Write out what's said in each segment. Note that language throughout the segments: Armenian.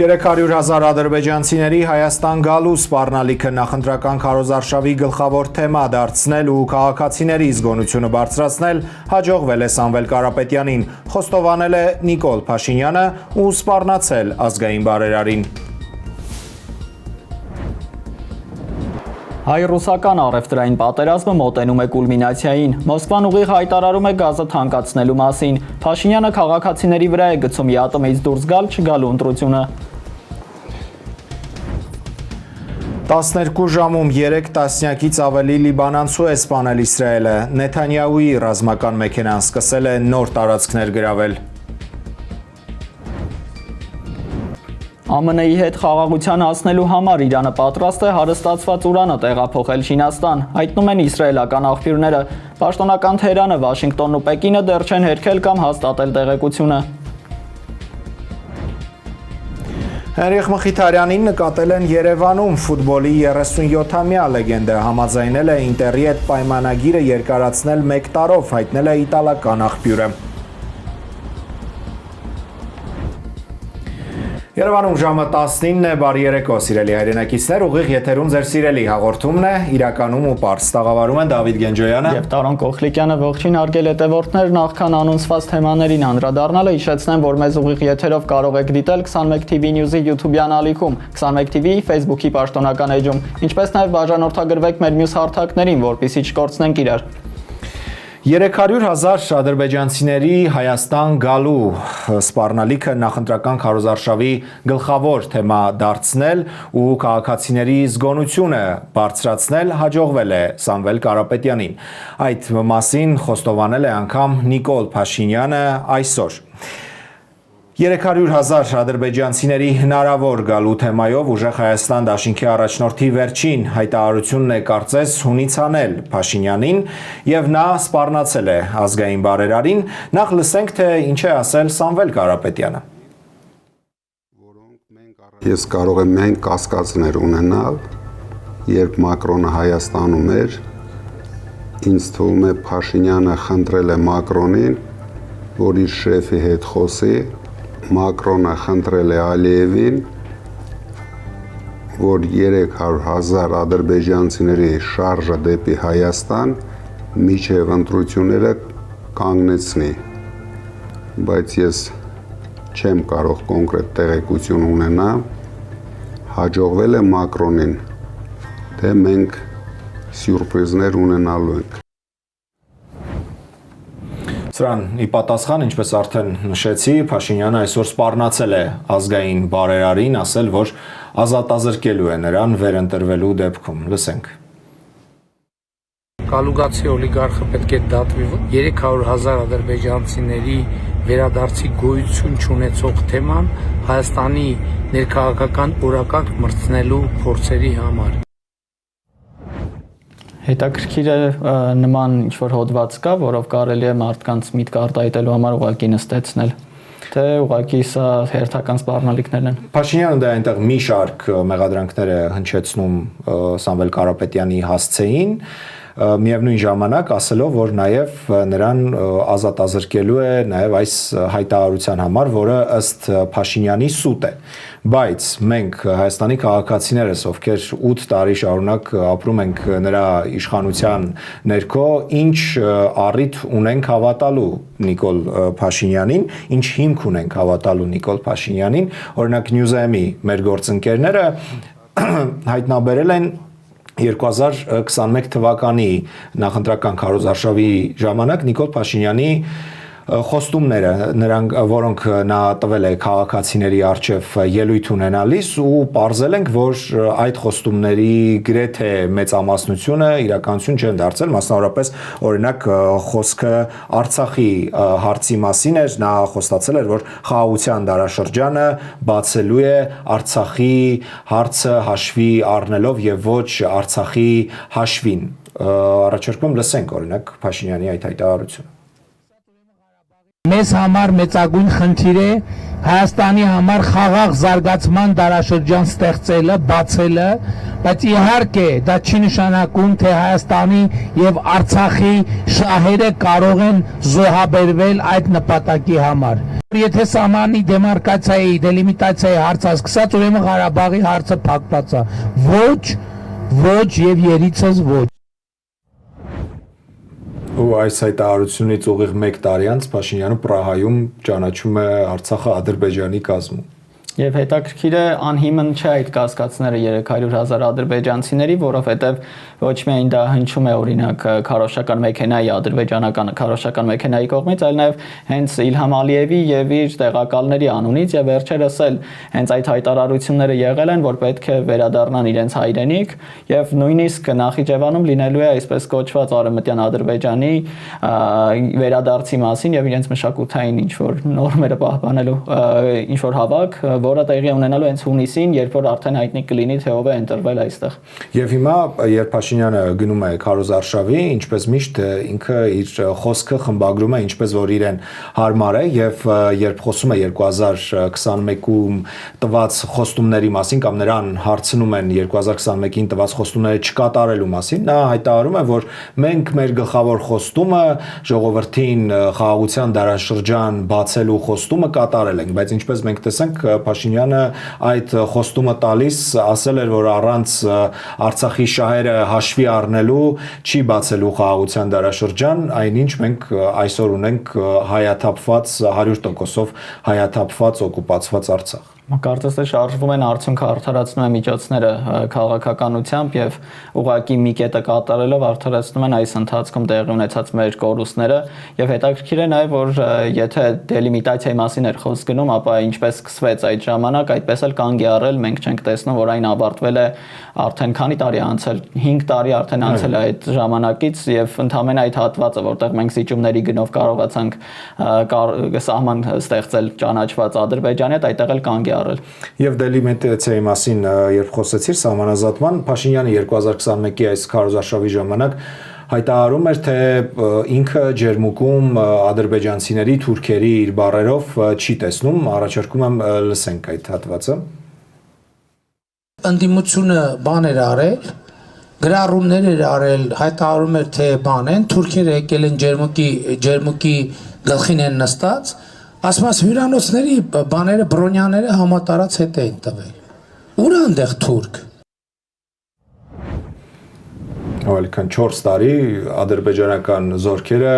300,000 ադրբեջանցիների Հայաստան գալու սպառնալիքը նախընտրական քարոզարշավի գլխավոր թեմա դարձնել ու քաղաքացիների զգոնությունը բարձրացնել հաջողվել է Սամվել Կարապետյանին, խոստովանել է Նիկոլ Փաշինյանը ու սպառնացել ազգային բարերարին։ Հայ-ռուսական առևտրային պատերազմը մոտենում է կուլմինացիային։ Մոսկվան ուղիղ հայտարարում է գազը թանկացնելու մասին։ Փաշինյանը քաղաքացիների վրա է գցում ԵԱՏՄ-ից դուրս գալ չգալու ընտրությունը։ 12 ժամում 3 տասնյակից ավելի լիբանանցու է սպանել Իսրայելը։ Նեթանյահուի ռազմական մեքենան սկսել է նոր տարածքներ գրավել։ ԱՄՆ-ի հետ խաղաղության հասնելու համար Իրանը պատրաստ է հարստացված ուրանը տեղափոխել Չինաստան, հայտնում են իսրայելական աղբյուրները։ Պաշտոնական Թեհրանը, Վաշինգտոնն ու Պեկինը դեռ չեն հերքել կամ հաստատել տեղեկությունը։ Հենրիխ Մխիթարյանին նկատել են Երևանում ֆուտբոլի 37-ամյա լեգենդը համաձայնել է Ինտերի հետ պայմանագիրը երկարացնել 1 տարով, հայտնել է իտալական աղբյուրը։ Երևանում ժամը 19 է, բարի երեկո, սիրելի հայրենակիցներ, ուղիղ եթերում ձեր սիրելի հաղորդումն է, իրականում ու պարզ տաղավարում են Դավիթ Գենջոյանը եւ Տարոն Կողլիկյանը, ողջույն հարգելի հետևորդներ, նախքան անոնսված թեմաներին անդրադառնալը հիշեցնեմ, որ մեզ ուղիղ եթերով կարող եք դիտել 21 TV News-ի YouTube-յան ալիքում, 21 TV-ի Facebook-ի պաշտոնական էջում, ինչպես նաեւ բաժանորդագրվեք մեր մյուս հարթակներին, որպեսզի չկորցնենք իրար։ 300,000 ադրբեջանցիների Հայաստան գալու սպառնալիքը նախընտրական քարոզարշավի գլխավոր թեմա դարձնել ու քաղաքացիների զգոնությունը բարձրացնել հաջողվել է Սամվել Կարապետյանին։ Այդ մասին խոստովանել է անգամ Նիկոլ Փաշինյանը այսօր։ 300,000 ադրբեջանցիների հնարավոր գալու թեմայով ուժեղ Հայաստան դաշինքի առաջնորդի վերջին հայտարարությունն է կարծես հունիցանել Փաշինյանին եւ նա սպառնացել է ազգային բարերարին։ Նախ լսենք, թե ինչ է ասել Սամվել Կարապետյանը։ Ես կարող եմ միայն կասկածներ ունենալ, երբ Մակրոնը Հայաստանում էր, ինձ թվում է Փաշինյանը խնդրել է Մակրոնին, որ իր շեֆի հետ խոսի, Մակրոնը խնդրել է Ալիևին, որ 300,000 ադրբեջանցիների շարժը դեպի Հայաստան միջև ընտրությունները կանգնեցնի, բայց ես չեմ կարող կոնկրետ տեղեկություն ունենալ, հաջողվել է Մակրոնին, թե մենք սյուրպրիզներ ունենալու ենք։ Սրան ի պատասխան, ինչպես արդեն նշեցի, Փաշինյանը այսօր սպառնացել է ազգային բարերարին, ասել, որ ազատազրկելու է նրան վերընտրվելու դեպքում։ Լսենք։ Կալուգացի օլիգարխը պետք է դատվի 300,000 ադրբեջանցիների վերադարձի գոյություն չունեցող թեման Հայաստանի ներքաղաքական օրակարգ մրցնելու փորձերի համար։ Հետաքրքիր է նման ինչ-որ հոդված կա, որով կարելի է մարդկանց միտք արտահայտելու համար ուղղակի նստեցնել, թե ուղղակի սա հերթական սպառնալիքներն են։ Փաշինյանը դա այնտեղ մի շարք մեղադրանքներ է հնչեցնում Սամվել Կարապետյանի հասցեին, միևնույն ժամանակ ասելով, որ նաև նրան ազատազրկելու է նաև այս հայտարարության համար, որը ըստ Փաշինյանի սուտ է։ Բայց մենք Հայաստանի քաղաքացիներս, ովքեր 8 տարի շարունակ ապրում ենք նրա իշխանության ներքո, ինչ առիթ ունենք հավատալու Նիկոլ Փաշինյանին, ինչ հիմք ունենք հավատալու Նիկոլ Փաշինյանին, օրինակ Newsem-ի մեր գործընկերները հայտնաբերել են 2021 թվականի նախընտրական քարոզարշավի ժամանակ Նիկոլ Փաշինյանի խոստումները, որոնք նա տվել է քաղաքացիների առջև ելույթ ունենալիս ու պարզել ենք, որ այդ խոստումների գրեթե մեծամասնությունը իրականություն չեն դարձել, մասնավորապես օրինակ խոսքը Արցախի հարցի մասին էր, նա խոստացել էր, որ խաղաղության դարաշրջանը բացելու է Արցախի հարցը հաշվի առնելով եւ ոչ Արցախի հաշվին։ Առաջարկում լսենք օրինակ Փաշինյանի այդ հայտարարությունը։ Մեզ համար մեծագույն խնդիր է Հայաստանի համար խաղաղ զարգացման դարաշրջան ստեղծելը, բացելը, բայց իհարկե դա չի նշանակում, թե Հայաստանի եւ Արցախի շահերը կարող են զոհաբերվել այդ նպատակի համար։ Եթե սահմանի դեմարկացիայի, դելիմիտացիայի հարցը սկսած, ուրեմն Ղարաբաղի հարցը փակված է։ Ոչ եւ երիցս ոչ։ Ու այս հայտարարությունից ուղիղ 1 տարի անց Փաշինյանը Պրահայում ճանաչում է Արցախը Ադրբեջանի կազմում։ Եվ հետաքրքիր է անհիմն չէ այդ կասկածները 300,000 ադրբեջանցիների, որովհետև ոչ միայն դա հնչում է օրինակ քարոշական մեքենայի ադրբեջանական քարոշական մեքենայի կողմից, այլ նաև հենց Իլհամ Ալիևի եւ իր տեղակալների անունից եւ վերջերս էլ հենց այդ հայտարարությունները եղել են, որ պետք է վերադառնան իրենց հայրենիք եւ նույնիսկ Նախիջևանում լինելու է այսպես կոչված արևմտյան Ադրբեջանի վերադարձի մասին եւ իրենց մշակութային ինչ որ նորմերը պահպանելու ինչ որ հավաք, որը տեղի ունենալու հենց հունիսին, երբ որ արդեն հայտնի կլինի թե ով է ընտրվել այստեղ։ Եվ հիմա երբ Փաշինյանը գնում է քարոզարշավի, ինչպես միշտ ինքը իր խոսքը խմբագրում է ինչպես որ իրեն հարմար է եւ երբ խոսում է 2021-ում տված խոստումների մասին կամ նրան հարցնում են 2021-ին տված խոստումները չկատարելու մասին, նա հայտարարում է, որ մենք մեր գլխավոր խոստումը ժողովրդին խաղաղության դարաշրջան բացելու խոստումը կատարել ենք, բայց ինչպես մենք տեսանք Փաշինյանը այդ խոստումը տալիս ասել էր, որ առանց Արցախի շահերը հաշվի առնելու չի բացելու խաղաղության դարաշրջան, այնինչ մենք այսօր ունենք հայաթափված 100%-ով հայաթափված օկուպացված Արցախ։ Կարծես թե շարժվում են արդյունքը արդարացնում է միջոցները քաղաքականությամբ եւ ուղղակի մի կետը կատարելով արդարացնում են այս ընթացքում տեղի ունեցած մեր կորուստները եւ հետաքրքիր է նաեւ որ եթե դելիմիտացիայի մասին էր խոսք գնում, ապա ինչպես սկսվեց այդ ժամանակ, այդպես էլ կանգ է առել, մենք չենք տեսնում, որ այն ավարտվել է արդեն քանի տարի անցել, 5 տարի արդեն անցել է այդ ժամանակից եւ ընդհանրեն այդ հատվածը, որտեղ մենք զիջումների գնով կարողացանք սահման ստեղծել ճանաչված Ադրբեջանի հետ, այդտեղ էլ կանգ է առել։ Եվ դելիմիտացիայի մասին երբ խոսեցիր սահմանազատման, Փաշինյանը 2021-ի այս քարոզարշավի ժամանակ հայտարարում էր, թե ինքը ջերմուկում ադրբեջանցիների, թուրքերի իր բառերով չի տեսնում, առաջարկում եմ լսենք այդ հատվածը։ Ընդդիմությունը բան էր արել, գրառումներ էր արել, հայտարարում էր, թե բան են, թուրքերը եկել են ջերմուկի գլխին են նստած, ասում ես հյուրանոցների բաները, բրոնյաները համատարած հետ էին տվել։ Ուր է այնտեղ թուրք։ Ավելի 4 տարի ադրբեջանական զորքերը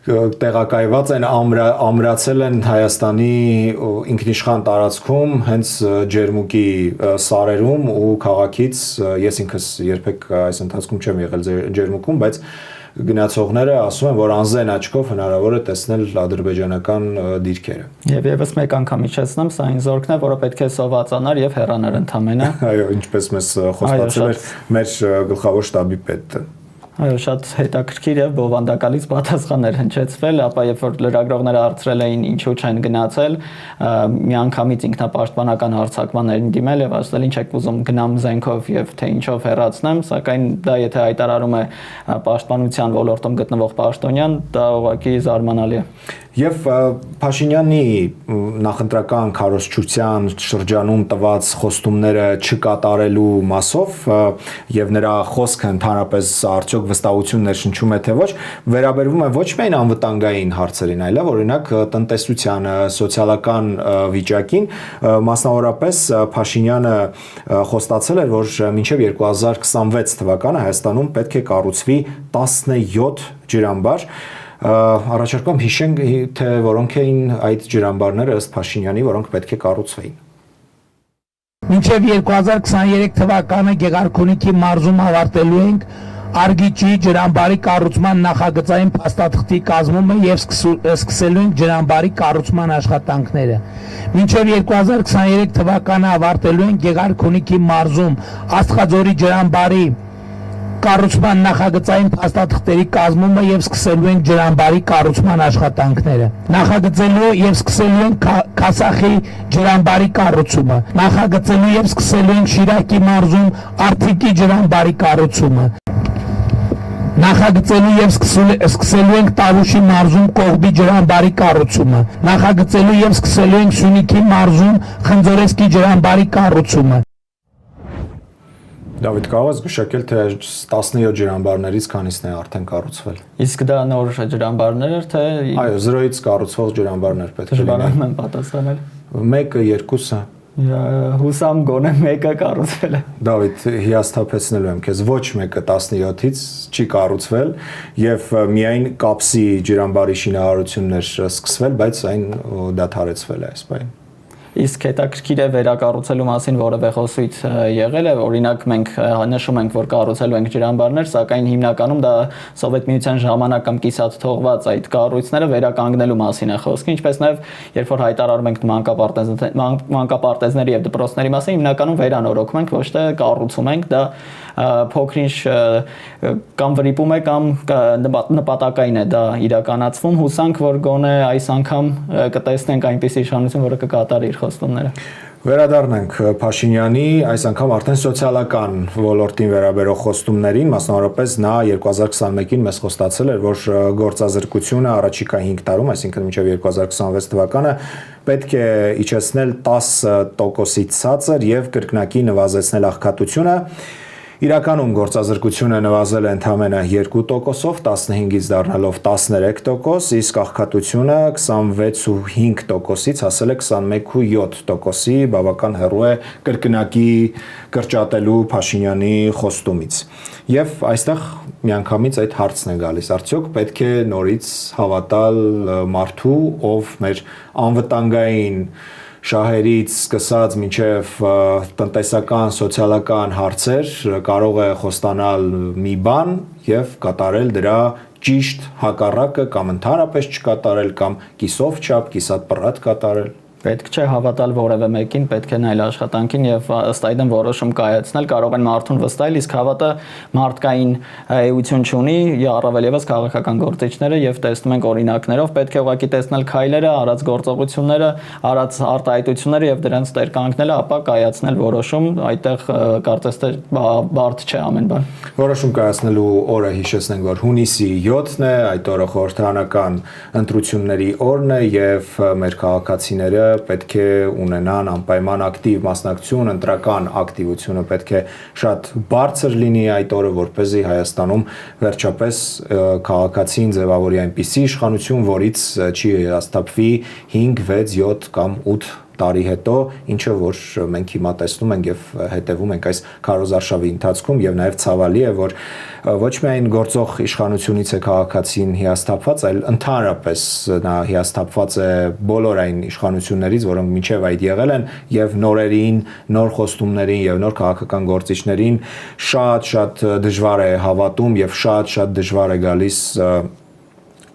տեղակայված են ամրացել են Հայաստանի ինքնիշխան տարածքում հենց ջերմուկի սարերում ու քաղաքից ես ինքս երբեք այս ընթացքում չեմ եղել ջերմուկում, բայց գնացողները ասում են, որ անզեն աչքով հնարավոր է տեսնել ադրբեջանական դիրքերը։ Եվ եւս մեկ անգամ իջեցնեմ, սա այն զորքն է, որը պետք է սովածանար եւ հեռանար ընդամենը։ Այո, ինչպես մեզ խոստացել էր մեր գլխավոր շտաբի պետը։ Այո, շատ հետաքրքիր է, բովանդակալից պատասխաններ հնչեցվել, ապա երբ որ լրագրողները հարցրել էին ինչու չեն գնացել, միանգամից ինքնապաշտպանական հարձակմաններին դիմել եւ ասել ինչ եք ուզում գնամ զենքով եւ թե ինչով հեռացնեմ, սակայն դա եթե հայտարարում է պաշտպանության ոլորտում գտնվող պաշտոնյան, դա ուղղակի զարմանալի է։ Եվ Փաշինյանի նախընտրական քարոզչության շրջանում տված խոստումները չկատարելու մասով եւ նրա խոսքը ընդհանրապես արդյոք վստահություն ներշնչում է թե ոչ, վերաբերվում է ոչ միայն անվտանգային հարցերին, այլև օրինակ տնտեսությանը, սոցիալական վիճակին, մասնավորապես Փաշինյանը խոստացել էր, որ մինչև 2026 թվականը Հայաստանում պետք է կառուցվի 17 ջրամբար։ Առաջարկում հիշենք, թե որոնք էին այդ ջրամբարները ըստ Փաշինյանի, որոնք պետք է կառուցվեին։ Մինչև 2023 թվականը Գեղարքունիքի մարզում ավարտելու ենք Արգիճի ջրամբարի կառուցման նախագծային փաստաթղթի կազմումը եւ սկսելու ենք ջրամբարի կառուցման աշխատանքները։ Մինչև 2023 թվականը ավարտելու ենք Գեղարքունիքի մարզում Աստղաձորի ջրամբարի կառուցման նախագծային փաստաթղթերի կազմումը եւ սկսելու ենք ջրամբարի կառուցման աշխատանքները։ Նախագծելու եւ սկսելու ենք Քասախի ջրամբարի կառուցումը։ Նախագծելու եւ սկսելու ենք Շիրակի մարզում Արթիկի ջրամբարի կառուցումը։ նախագծելու եւ սկսելու ենք Տավուշի մարզում Կողբի ջրամբարի կառուցումը, նախագծելու եւ սկսելու ենք Սյունիքի մարզում Խնձորեսկի ջրամբարի կառուցումը։ Դավիթ, կարող ես գուշակել, թե 17 ջրամբարներից քանիսն է արդեն կառուցվել։ Իսկ դա նոր ջրամբարներ էր, թե Այո, 0-ից կառուցվող ջրամբարներ պետք է լինեն։ Դժվարանում եմ պատասխանել։ Մեկը, երկուսը։ Հուսամ գոնե մեկը կառուցվել է։ Դավիթ, հիասթափեցնելու եմ քեզ, ոչ մեկը 17-ից չի կառուցվել եւ միայն Կապսի ջրամբարի շինարարություններ սկսվել, բայց այն դադարեցվել է այս պահին։ Իսկ հետաքրքիր է վերակառուցելու մասին որևէ խոսույթ եղել է, օրինակ մենք նշում ենք, որ կառուցելու ենք ջրամբարներ, սակայն հիմնականում դա Սովետ միության ժամանակ կամ կիսատ թողված այդ կառույցները վերականգնելու մասին է խոսքը, ինչպես նաև երբ որ հայտարարում ենք մանկապարտեզների եւ դպրոցների մասին, հիմնականում վերանորոգում ենք, ոչ թե կառուցում ենք, դա փոքրինչ կամ վրիպում է կամ նպատակային է դա իրականացվում, հուսանք, որ գոնե այս անգամ կտեսնենք այնպիսի իշխանություն, որը կկատարի իր խոստումները։ Վերադառնանք Փաշինյանի այս անգամ արդեն սոցիալական ոլորտին վերաբերող խոստումներին, մասնավորապես նա 2021-ին մեզ խոստացել էր, որ գործազրկությունը առաջիկա 5 տարում, այսինքն մինչև 2026 թվականը պետք է իջեցնել 10%-ից ցածր եւ կրկնակի նվազեցնել աղքատությունը։ Իրականում գործազրկությունը նվազել է ընդամենը 2%-ով, 15-ից դառնալով 13%, իսկ աղքատությունը 26.5%-ից հասել է 21.7%-ի, բավական հեռու է կրկնակի կրճատելու Փաշինյանի խոստումից։ Եվ այստեղ միանգամից այդ հարցն է գալիս, արդյոք պետք է նորից հավատալ մարդու, ով մեր անվտանգային շահերից սկսած մինչև տնտեսական, սոցիալական հարցեր կարող է խոստանալ մի բան եւ կատարել դրա ճիշտ հակառակը կամ ընդհանրապես չկատարել կամ կիսով չափ, կիսատ-պռատ կատարել։ Պետք չէ հավատալ որևէ մեկին, պետք է նայել աշխատանքին եւ ըստ այդմ որոշում կայացնել, կարող են մարդուն վստահել, իսկ հավատը մարդկային էություն չունի, առավել եւս քաղաքական գործիչները եւ տեսնում ենք օրինակներով, պետք է ուղղակի տեսնել քայլերը, արած գործողությունները, արած արտահայտությունները եւ դրանց տեր կանգնելը, ապա կայացնել որոշում, այդտեղ կարծես թե բարդ չէ ամեն բան։ Որոշում կայացնելու օրը հիշեցնենք, որ հունիսի 7-ն է, այդ օրը խորհրդարանական ընտրությունների օրն է եւ մեր քաղաքացիները պետք է ունենան անպայման ակտիվ մասնակցություն, ընտրական ակտիվությունը պետք է շատ բարձր լինի այդ օրը, որպեսզի Հայաստանում վերջապես քաղաքացին ձևավորի այնպիսի իշխանություն, որից չի հաստատվի 5, 6, 7 կամ 8 տարի հետո, ինչը որ մենք հիմա տեսնում ենք եւ հետեւում ենք այս քարոզարշավի ընթացքում եւ նաեւ ցավալի է, որ ոչ միայն գործող իշխանությունից է քաղաքացին հիասթափված, այլ ընդհանրապես նա հիասթափված է բոլոր այն իշխանություններից, որոնք մինչեւ այդ եղել են եւ նորերին, նոր խոստումներին եւ նոր քաղաքական գործիչներին շատ դժվար է հավատում եւ շատ դժվար է գալիս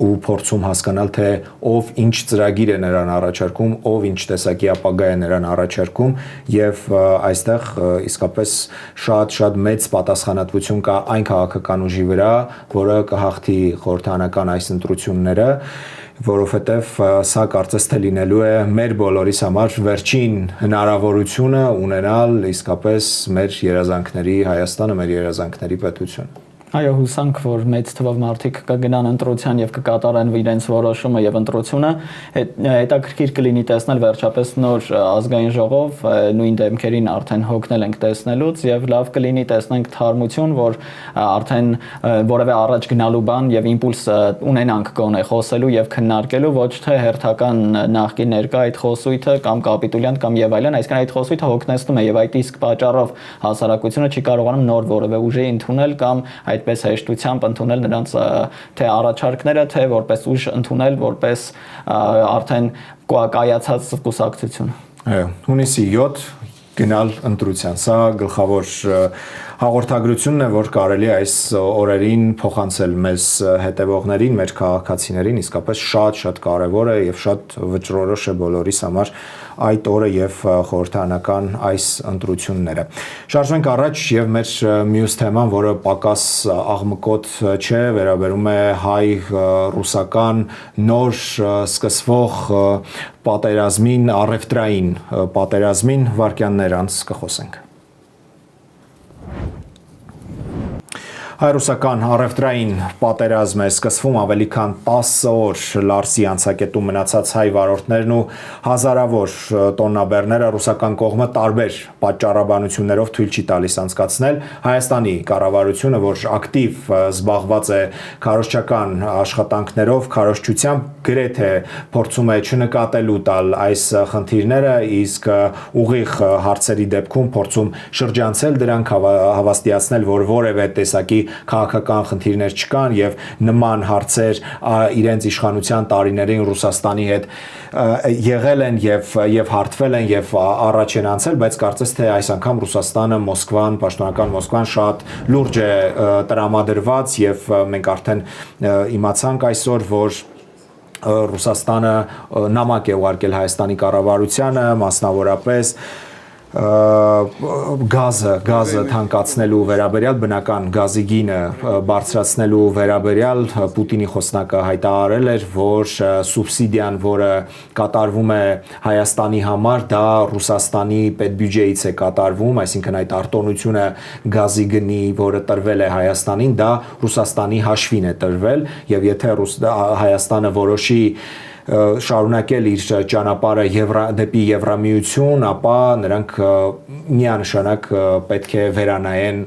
ու փորձում հասկանալ, թե ով ինչ ծրագիր է նրան առաջարկում, ով ինչ տեսակի ապագա է նրան առաջարկում եւ այստեղ իսկապես շատ մեծ պատասխանատվություն կա այն քաղաքական ուժի վրա, որը կհաղթի խորհրդարանական այս ընտրությունները, որովհետեւ սա կարծես թե լինելու է մեր բոլորիս համար վերջին հնարավորությունը ունենալ իսկապես մեր երազանքների Հայաստանը, մեր երազանքների պետություն։ Այո, հուսանք, որ մեծ թվով մարդիկ կգնան ընտրության եւ կկատարեն իրենց որոշումը եւ ընտրությունը, հետաքրքիր կլինի տեսնել վերջապես նոր ազգային ժողով նույն դեմքերին արդեն հոգնել ենք տեսնելուց եւ լավ կլինի տեսնենք թարմություն, որ արդեն որևէ առաջ գնալու բան եւ իմպուլս ունենանք գոնե խոսելու եւ քննարկելու, ոչ թե հերթական նախկին ներկա այդ խոսույթը կամ կապիտուլյանտ կամ եւ այլն, այսինքն այդ խոսույթը հոգնեցնում է եւ այդ իսկ պատճառով հասարակությունը չի կարողանում նոր որևէ ուժի ընդունել կամ այդպես հեշտությամբ ընդունել նրանց թե առաջարկները, թե որպես ուժ ընդունել, որպես արդեն կայացած կուսակցություն։ Այո, հունիսի 7 գնալ ընտրության։ Սա գլխավոր հաղորդագրությունն է, որ կարելի է այս օրերին փոխանցել մեզ հետևողներին, մեր քաղաքացիներին, իսկապես շատ կարևոր է եւ շատ վճռորոշ է բոլորիս համար այդ օրը եւ խորհրդարանական այս ընտրությունները։ Շարժվենք առաջ եւ մեր մյուս թեման, որը պակաս աղմկոտ չէ, վերաբերում է հայ-ռուսական նոր սկսվող պատերազմին, առևտրային պատերազմին, վայրկյաններ անց կխոսենք։ Հայ-ռուսական առևտրային պատերազմ է սկսվում ավելի քան 10 օր Լարսի անցակետում մնացած հայ վարորդներն ու հազարավոր տոննաբեռները ռուսական կողմը տարբեր պատճառաբանություններով թույլ չի տալիս անցկացնել։ Հայաստանի կառավարությունը, որ ակտիվ զբաղված է քարոզչական աշխատանքներով, քարոզչությամբ գրեթե փորձում է չնկատելու տալ այս խնդիրները, իսկ ուղիղ հարցերի դեպքում փորձում շրջանցել դրանք, հավաստիացնել, որ որևէ տեսակի քաղաքական խնդիրներ չկան եւ նման հարցեր իրենց իշխանության տարիներին Ռուսաստանի հետ եղել են եւ հարթվել են եւ առաջ են անցել, բայց կարծես թե այս անգամ Ռուսաստանը, Մոսկվան, պաշտոնական Մոսկվան շատ լուրջ է տրամադրված եւ մենք արդեն իմացանք այսօր, որ Ռուսաստանը նամակ է ուղարկել Հայաստանի կառավարությանը, մասնավորապես գազը թանկացնելու վերաբերյալ, բնական գազի գինը բարձրացնելու վերաբերյալ Պուտինի խոսնակը հայտարարել էր, որ սուբսիդիան, որը կատարվում է Հայաստանի համար, դա Ռուսաստանի պետբյուջեից է կատարվում, այսինքն այդ արտոնությունը գազի գնի, որը տրվել է Հայաստանին, դա Ռուսաստանի հաշվին է տրվել, եւ եթե Հայաստանը որոշի շարունակել իր ճանապարհը դեպի Եվրամիություն, ապա նրանք միանշանակ պետք է վերանայեն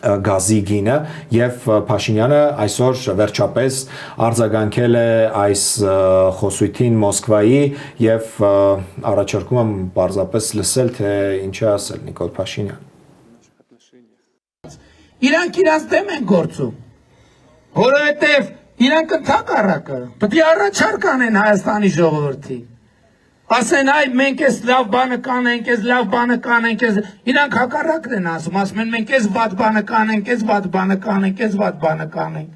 գազի գինը եւ Փաշինյանը այսօր վերջապես արձագանքել է այս խոսույթին Մոսկվայի եւ առաջարկում եմ պարզապես լսել, թե ինչ է ասել Նիկոլ Փաշինյանը։ Իրանք իրաց դեմ են գործում, որովհետև իրանք ընդհակառակը պետք է առաջարկ անեն Հայաստանի ժողովրդին, ասեն այ մենք էս լավ բանը կանենք, էս լավ բանը կանենք, իրանք հակառակն են ասում, ասում են մենք էս վատ բանը կանենք, էս վատ բանը կանենք, էս վատ բանը կանենք։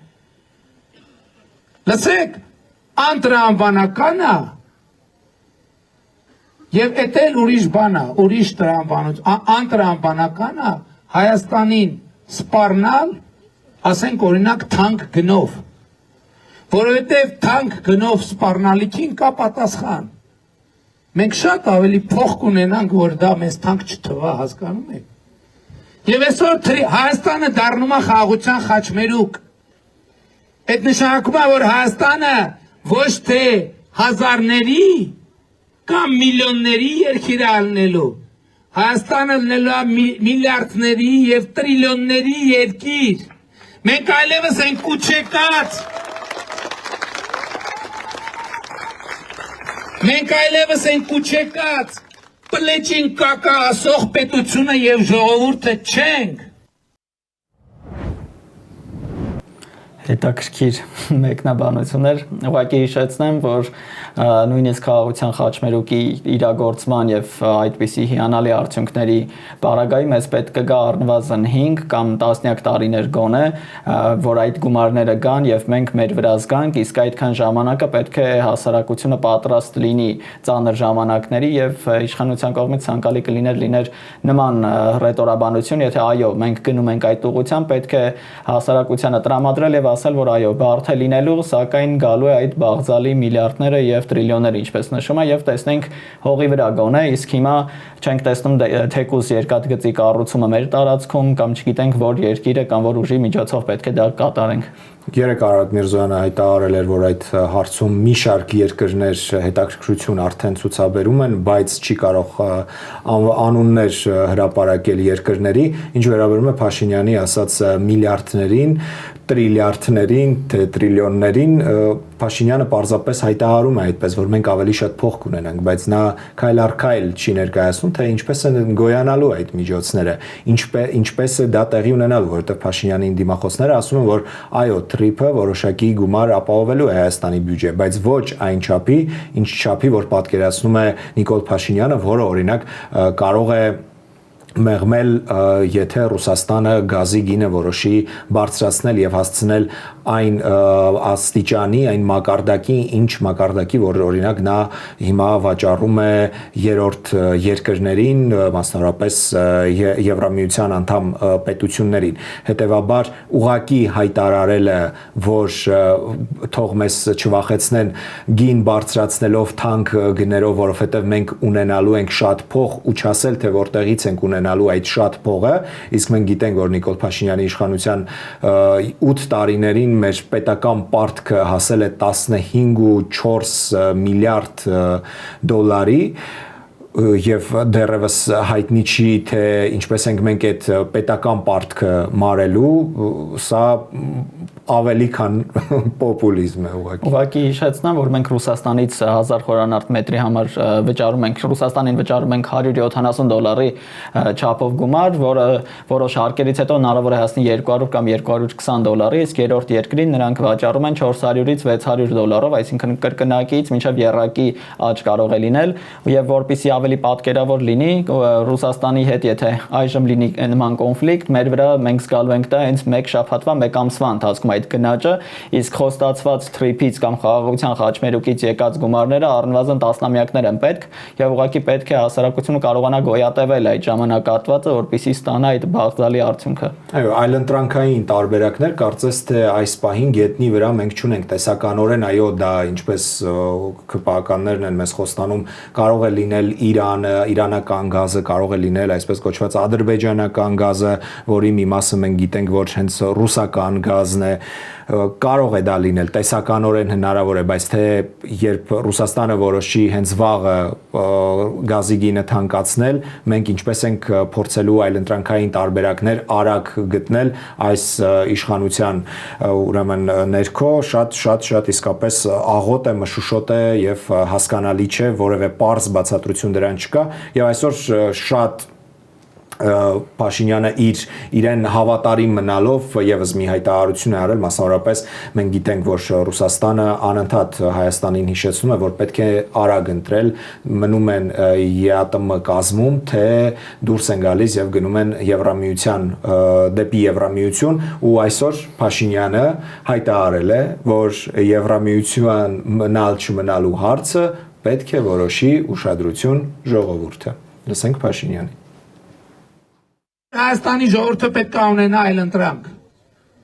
Լսեք, անտրամաբանական է եւ էտել ուրիշ բան է, ուրիշ տրամաբանություն, անտրամաբանական է Հայաստանին սպառնալ, ասենք օրինակ թանկ գնով, որովհետև թանկ գնով սպառնալիքին կա պատասխան։ Մենք շատ ավելի փող կունենանք, որ դա մեզ թանկ չթվա, հասկանում եք։ Եվ այսօր Հայաստանը դառնում է խաղաղության խաչմերուկ։ Այդ նշանակում է, որ Հայաստանը ոչ թե հազարների կամ միլիոնների երկիր է ալնելու, Հայաստանը լինելու է միլիարդների եւ տրիլիոնների երկիր։ Մենք այլևս ենք կուչեկած։ Մենք այլևս ենք կուչեկած, պլեչին կակա ասող պետությունը եւ ժողովուրդը չենք։ Հետաքրքիր մեկնաբանություններ, ուղղակի հիշեցնեմ, որ նույնիսկ խաղաղության խաչմերուկի իրագործման եւ այդպիսի հիանալի արդյունքների պարագայի մեզ պետք կգա առնվազն 5 կամ տասնյակ տարիներ գոնե, որ այդ գումարները գան եւ մենք մեր վրա զգանք, իսկ այդքան ժամանակը պետք է հասարակությունը պատրաստ լինի ծանր ժամանակների եւ իշխանության կողմից ցանկալի կլիներ նման ռետորաբանություն, եթե այո, մենք գնում ենք այդ ուղղությամբ, պետք է հասարակությանը տրամադրել եւ ասել, որ այո, բարդ է լինելու, սակայն գալու է այդ բաղձալի միլիարդները եւ տրիլիոնները, ինչպես նշում է, եւ տեսնենք հողի վրա գոնե, իսկ հիմա չենք տեսնում թեկուզ երկաթգծի կառուցումը մեր տարածքում կամ չգիտենք որ երկիրը կամ որ ուժի միջոցով պետք է դա կատարենք։ Երեք Արարատ Միրզոյանը հայտարարել էր, որ այդ հարցում մի շարք երկրներ հետաքրքրություն արդեն ցուցաբերում են, բայց չի կարող անուններ հրապարակել երկրների, ինչ վերաբերում է Փաշինյանի ասած միլիարդներին, տրիլիարդներին, թե տրիլիոններին, Փաշինյանը պարզապես հայտարարում է այդպես, որ մենք ավելի շատ փող կունենանք, բայց նա քայլ առ քայլ չի ներկայացնում, թե ինչպես են գոյանալու այդ միջոցները, ինչպես է դա տեղի ունենալու, որովհետև Փաշինյանի դիմախոսները ասում են, որ այո, տրիփը որոշակի գումար ապահովելու է Հայաստանի բյուջե, բայց ոչ այն չափի, ինչ չափի, որ պատկերացնում է Նիկոլ Փաշինյանը, որը օրինակ կարող է մեղմել, եթե Ռուսաստանը գազի գինը որոշի բարձրացնել եւ հասցնել այն աստիճանի, այն մակարդակի, ինչ մակարդակի, որ օրինակ նա հիմա վաճառում է երրորդ երկրներին, մասնավորապես Եվրամիության անդամ պետություններին։ Հետևաբար ուղակի հայտարարելը, որ թող մեզ չվախեցնեն գին բարձրացնելով թանկ գներով, որովհետեւ մենք ունենալու ենք շատ փող ու չասել, թե որտեղից ենք ունենալու մնալու այդ շատ փողը, իսկ մենք գիտենք, որ Նիկոլ Փաշինյանի իշխանության 8 տարիներին մեր պետական պարտքը հասել է 15.4 միլիարդ դոլարի եւ դեռևս հայտնի չի թե ինչպես ենք մենք այդ պետական պարտքը մարելու, սա ավելի քան պոպուլիզմ է ուղղակի։ Ուղղակի հիշեցնեմ, որ մենք Ռուսաստանից 1000 խորանարդ մետրի համար վճարում ենք, Ռուսաստանին վճարում ենք $170 չափով գումար, որը որոշ հարկերից հետո հնարավոր է հասնի $200 կամ $220, իսկ երրորդ երկրին նրանք վճարում են $400-ից $600, այսինքն կրկնակից մինչև եռակի աճ կարող է լինել, եւ որպեսզի ավելի պատկերավոր լինի Ռուսաստանի հետ, եթե այժմ լինի նման կոնֆլիկտ, մեր վրա մենք զգալու ենք դա հենց մեկ շաբաթվա, մեկ ամսվա ընթացքում այդ գնաճը, իսկ խոստացված թրիփից կամ խաղաղության խաչմերուկից եկած գումարները առնվազն տասնամյակներ են պետք, եւ ուղղակի պետք է հասարակությունը կարողանա գոյատևել այդ ժամանակահատվածը, որպեսզի ստանա այդ բաղձալի արդյունքը։ Այո, այլընտրանքային տարբերակներ կարծես թե այս պահին գետնի վրա մենք չունենք տեսականորեն, այո, դա ինչպես ԿՊԱ-ականներն են մեզ խոստանում, կարող է լինել Իրանը, իրանական գազը, կարող է լինել այսպես կոչված ադրբեջանական գազը, որի մի մասը մենք գիտենք, որ հենց ռուսական գազն է, կարող է դա լինել, տեսականորեն հնարավոր է, բայց թե երբ Ռուսաստանը որոշի հենց վաղը գազի գինը թանկացնել, մենք ինչպես ենք փորձելու այլընտրանքային տարբերակներ արագ գտնել այս իշխանության ուրեմն ներքո, շատ իսկապես աղոտ է, մշուշոտ է եւ հասկանալի չէ, որևէ պարզ բացատրություն դրան չկա եւ այսօր շատ Փաշինյանը իրեն հավատարիմ մնալով եւս մի հայտարարություն է արել, մասնավորապես մենք գիտենք, որ Ռուսաստանը անընդհատ Հայաստանին հիշեցնում է, որ պետք է արագ ընտրել, մնում են ԵԱՏՄ կազմում, թե դուրս են գալիս եւ գնում են Եվրամիության դեպի Եվրամիություն, ու այսօր Փաշինյանը հայտարարել է, որ Եվրամիության մնալ չմնալու հարցը պետք է որոշի ուշադրություն ժողովուրդը։ Լսենք Փաշինյանին։ Հայաստանի ժողովուրդը պետք է ունենա այլընտրանք։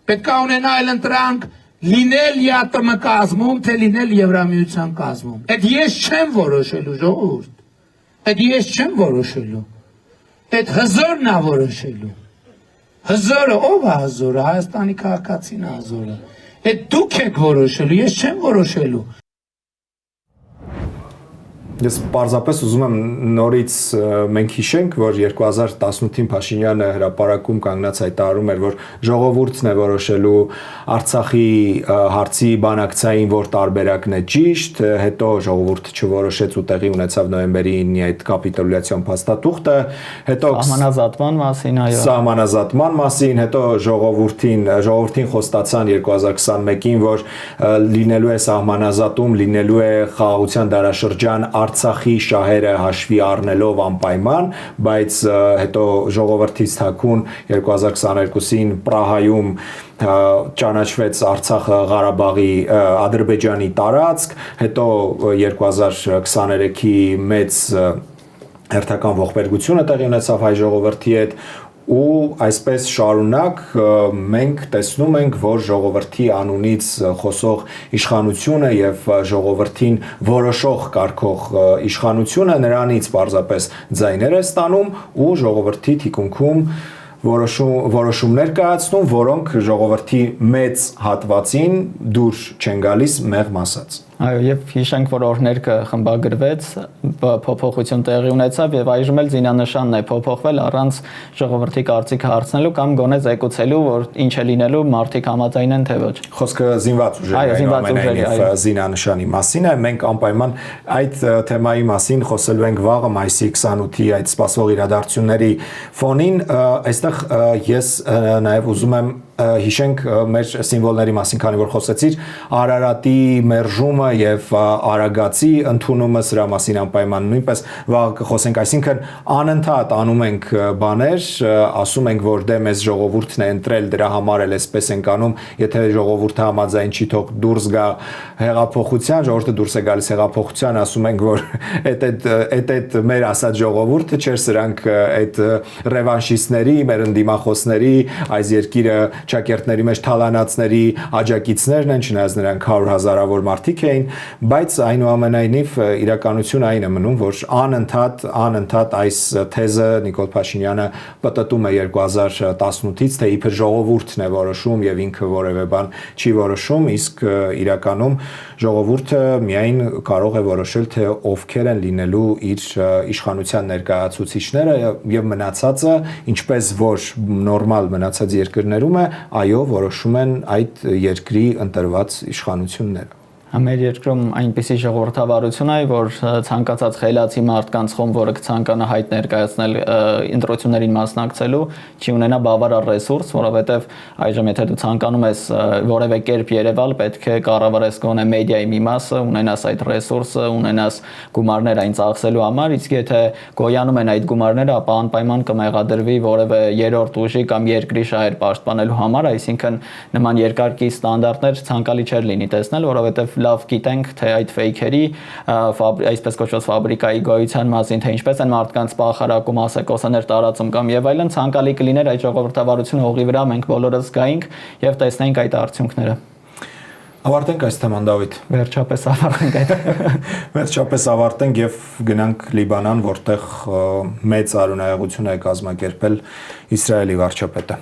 Պետք է ունենա այլընտրանք լինել ԵԱՏՄ կազմում, թե լինել Եվրամիության կազմում։ Այդ ես չեմ որոշելու ժողովուրդ։ Այդ ես չեմ որոշելու։ Այդ հզորն է որոշելու։ Հզորը ով է հզորը, Հայաստանի քաղաքացին է հզորը։ Այդ դուք եք որոշելու, ես չեմ որոշելու։ Ես պարզապես ուզում եմ նորից մենք հիշենք, որ 2018-ին Փաշինյանը հրապարակում կանգնած հայտարարում էր, որ ժողովուրդն է որոշելու Արցախի հարցի բանակցային որ տարբերակն է ճիշտ, հետո ժողովուրդը չորոշեց ու տեղի ունեցավ նոյեմբերի 9-ի այդ կապիտուլյացիոն փաստաթուղթը, հետո Սահմանազատման մասին, այո։ Սահմանազատման մասին, հետո ժողովրդին խոստացան 2021-ին, որ լինելու է սահմանազատում, լինելու է խաղաղության դարաշրջան Արցախի շահերը հաշվի առնելով անպայման, բայց հետո ժողովրդից թաքուն 2022-ին Պրահայում ճանաչվեց Արցախը Ղարաբաղի Ադրբեջանի տարածք, հետո 2023-ի մեծ հերթական ողբերգությունը տեղի ունեցավ հայ ժողովրդի հետ, ու այսպես շարունակ մենք տեսնում ենք, որ ժողովրդի անունից խոսող իշխանությունը եւ ժողովրդին որոշող կարգող իշխանությունը նրանից պարզապես ձայներ է ստանում ու ժողովրդի թիկունքում որոշումներ կայացնում, որոնք ժողովրդի մեծ հատվածին դուր չեն գալիս մեղմ ասած։ Այո, եւ հիշենք, որ օրհներգը խմբագրվեց, փոփոխություն տեղի ունեցավ եւ այժմ էլ զինանշանն է փոփոխվել առանց ժողովրդի կարծիքը հարցնելու կամ գոնե զեկուցելու, որ ինչ է լինելու, մարդիկ համաձայն են թե ոչ։ Խոսքը զինված ուժերի զինանշանի մասին է, մենք անպայման այդ թեմայի մասին խոսելու ենք վաղը մայիսի 28-ի այդ սպասվող իրադարձությունների ֆոնին, այստեղ ես նաեւ ուզում եմ հիշենք մեր սիմվոլների մասին, քանի որ խոսեցիր, Արարատի մերժումը եւ Արագածի ընդունումը, սրա մասին անպայման նույնպես վաղ կխոսենք, այսինքն անընդհատ անում ենք բաներ, ասում ենք, որ դե մեզ ժողովուրդն է ընտրել, դրա համար էլ էսպես ենք անում, եթե ժողովուրդը համաձայն չի, թող դուրս գա հեղափոխության, ժողովուրդը դուրս է գալիս հեղափոխության, ասում ենք, որ այդ մեր ասած ժողովուրդը չէր, սրանք այդ ռևանշիստների, մեր ընդդիմախոսների, այս երկիրը ճակերտների մեջ թալանացների աջակիցներն են, չնայած նրանք 100,000-ավոր մարդիկ էին, բայց այնուամենայնիվ իրականությունը այն է մնում, որ անընդհատ այս թեզը Նիկոլ Փաշինյանը պտտում է 2018-ից, թե իբր ժողովուրդն է որոշում եւ ինքը որևէ բան չի որոշում, իսկ իրականում ժողովուրդը միայն կարող է որոշել, թե ովքեր են լինելու իր իշխանության ներկայացուցիչները եւ մնացածը, ինչպես որ նորմալ մնացած երկրներում է, այո, որոշում են այդ երկրի ընտրված իշխանությունները։ Մեր երկրում այնպիսի ժողովրդավարություն է, որ ցանկացած խելացի մարդկանց խումբ, որը կցանկանա հայտ ներկայացնել ընտրություններին մասնակցելու, չի ունենա բավարար ռեսուրս, որովհետև այժմ եթե դու ցանկանում ես որևէ կերպ երևալ, պետք է կառավարես գոնե մեդիայի մի մասը, ունենաս այդ ռեսուրսը, ունենաս գումարներ այն ծախսելու համար, իսկ եթե գոյանում են այդ գումարները, ապա անպայման կմեղադրվի որևէ երրորդ ուժի կամ երկրի շահեր պաշտպանելու համար, այսինքն նման երկարկի ստանդարտներ ցանկալի չէր լինի տեսնել, որովհետև լավ գիտենք, թե այդ ֆեյքերի, այսպես կոչված ֆաբրիկայի գոյության մասին, թե ինչպես են մարդկանց պախարակում, ասեկոսաներ տարածում կամ եւ այլն, ցանկալի կլիներ այդ ժողովրդավարությունը հողի վրա մենք բոլորս զգայինք եւ տեսնենք այդ արդյունքները։ Ավարտենք այս թեման, Դավիթ։ Վերջապես ավարտենք այդ։ Վերջապես ավարտենք եւ գնանք Լիբանան, որտեղ մեծ արունայողություն է կազմակերպել Իսրայելի վարչապետը։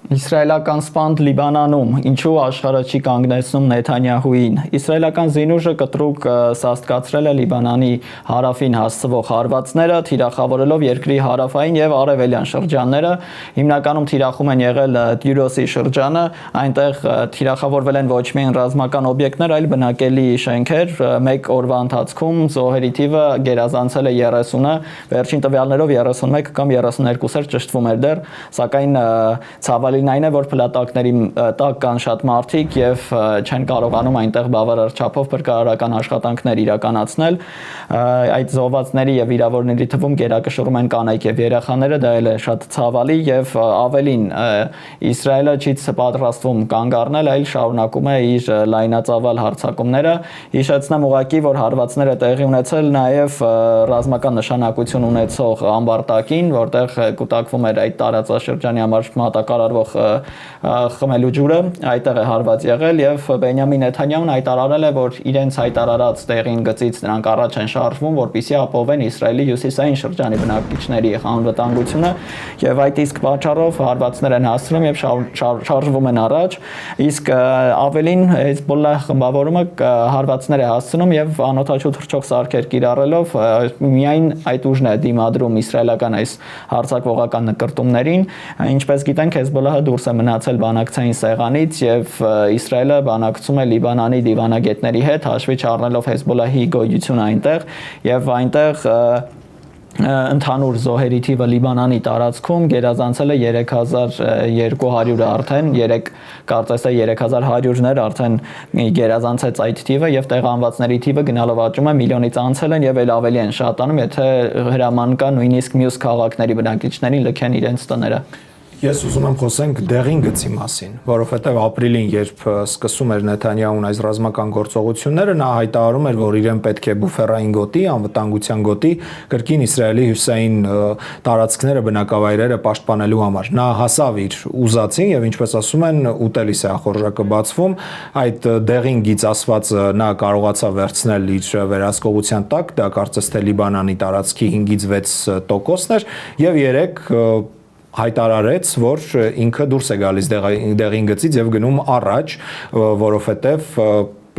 Իսրայելական սպանդ Լիբանանում, ինչու աշխարհը չի կանգնեցնում Նեթանյահուին։ Իսրայելական զինուժը կտրուկ սաստկացրել է Լիբանանի հարավին հասցվող հարվածները, թիրախավորելով երկրի հարավային եւ արևելյան շրջանները։ Հիմնականում թիրախում են եղել Դյուրոսի շրջանը, այնտեղ թիրախավորվել են ոչ միայն ռազմական օբյեկտներ, այլ բնակելի շենքեր։ Մեկ օրվա ընթացքում զոհերի թիվը գերազանցել է 30-ը, վերջին տվյալներով 31 կամ 32-եր ճշտվում էր դեռ, սակայն ցավալի այն է, որ փլատակների տակ կան շատ մարդիկ եւ չեն կարողանում այնտեղ բավարար չափով փրկարարական աշխատանքներ իրականացնել։ Այդ զոհվածների եւ վիրավորների թվում գերակշռում են կանայք եւ երեխաները, դա էլ է շատ ցավալի եւ ավելին Իսրայելը չի պատրաստվում կանգ առնել, այլ շարունակում է իր լայնածավալ հարձակումները։ Հիշեցնեմ ուղղակի, որ հարվածները տեղի ունեցել նաեւ ռազմական նշանակություն ունեցող ամբարտակին, որտեղ կուտակվում էր այդ տարածաշրջանի համար մատակարարվող խմելու ջուրը, այդտեղ է հարված եղել եւ Բենյամին Նեթանյահուն հայտարարել է, որ իրենց հայտարարած տեղին գծից նրանք առաջ են շարժվում, որպեսզի ապահովեն Իսրայելի հյուսիսային շրջանի բնակիչների անվտանգությունը եւ այդ իսկ պատճառով հարվածներ են հասցնում եւ շարժվում են առաջ, իսկ ավելին Հեզբոլլահ խմբավորումը հարվածներ է հասցնում եւ անօթաչու թռչող սարքեր կիրառելով միայն այդ ուժն է դիմադրում իսրայելական այս հարձակողական նկրտումներին, ինչպես գիտենք Հեզբոլլահը դուրս է մնացել բանակցային սեղանից եւ Իսրայելը բանակցում է Լիբանանի դիվանագետների հետ, հաշվի չառնելով Հեզբոլլահի գոյությունը այնտեղ եւ այնտեղ ընդհանուր զոհերի թիվը Լիբանանի տարածքում գերազանցել է 3200-ը արդեն, կարծես թե 3100-ներ արդեն գերազանցեց այդ թիվը եւ տեղանվածների թիվը գնալով աճում է, միլիոնից անցել են եւ էլ ավելի են շատանում, եթե հրաման կա նույնիսկ մյուս քաղաքների բնակիչներին լքեն իրենց տները։ Ես ուզում եմ խոսենք դեղին գծի մասին, որովհետև ապրիլին, երբ սկսում էր Նեթանյահուն այս ռազմական գործողությունները, նա հայտարարում էր, որ իրեն պետք է բուֆերային գոտի, անվտանգության գոտի, կրկին Իսրայելի հյուսային տարածքները, բնակավայրերը պաշտպանելու համար։ Նա հասավ իր ուզածին եւ ինչպես ասում են, ուտելիս է ախորժակը բացվում, այդ դեղին գիծ ասվածը նա կարողացավ վերցնել իր վերահսկողության տակ, դա կարծես թե Լիբանանի տարածքի 5-ից 6%-ն էր եւ 3 հայտարարեց, որ ինքը դուրս է գալիս դեղին գծից եւ գնում առաջ, որովհետեւ